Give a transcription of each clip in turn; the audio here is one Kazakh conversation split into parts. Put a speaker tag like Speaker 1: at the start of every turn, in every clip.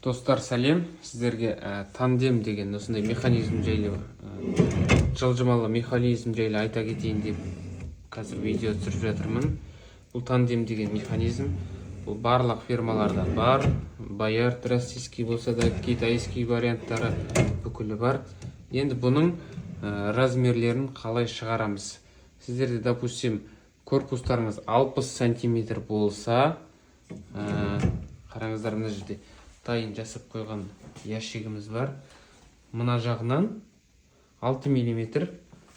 Speaker 1: Достар, сәлем. Сіздерге тандем деген осындай механизм жайлы, жылжымалы механизм жайлы айта кетейін деп қазір видео түсіріп жатырмын. Бұл тандем деген механизм, бұл барлық фирмаларда бар. Боярд российский болса да, китайский варианттары бүкілі бар. Енді бұның размерлерін қалай шығарамыз? Сіздерде, допустим, корпустарыңыз 60 сантиметр болса, қараңыздар, мына жерде дайын жасап қойған ящигіміз бар. Мына жағынан 6 мм,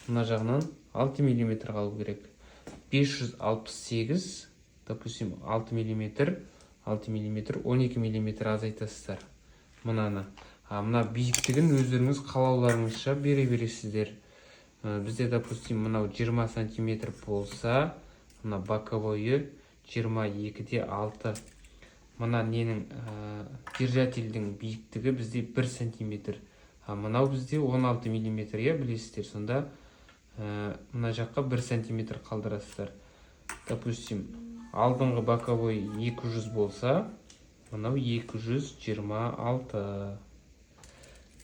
Speaker 1: мына жағынан 6 мм қалу керек. 568, допустим, 6 мм, 12 мм азайтасыздар. Мынаны. Мына биіктігін өздеріңіз қалауларыңызша бере бересіздер. Бізде, допустим, мынау 20 сантиметр болса, мына боковойы 22-де 6. Мына ненің держательдің биіктігі бізде 1 сантиметр. Мынау бізде 16 мм, білесіздер. Сонда мына жаққа 1 сантиметр қалдырасыздар. Допустим, алдыңғы боковой 200 болса, мынау 226.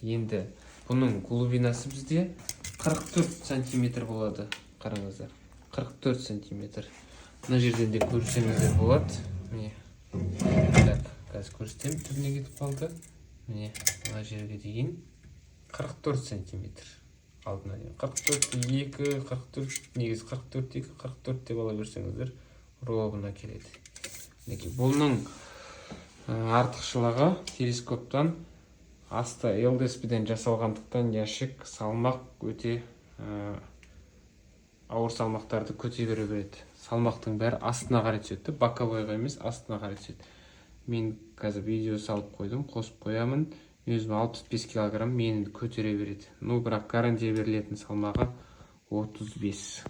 Speaker 1: Енді бұның глубинасы бізде 44 сантиметр болады. Қараңыздар, 44 сантиметр. Мына жерден де көрсеңіздер болады. Міне. Қазір көрсетем, түбіне кетіп қалды. Міне, мына жерге дейін 44 сантиметр. Алдына дейін 44, 2, 44, негіз 44, 2, 44 деп ала берсеңіздер, ровно келеді. Бұның артықшылығы телескоптан асты ЛДСП-ден жасалғандықтан ящик салмақ өте ауыр салмақтарды көтере береді. Салмақтың бәрі астына қарай түседі, боковойға емес, астына қарай түседі. Мен қазір видео салып қойдым, қосып қоямын. Өзім 65 килограмм мені көтере береді. Бірақ гарантия берілетін салмағы 35.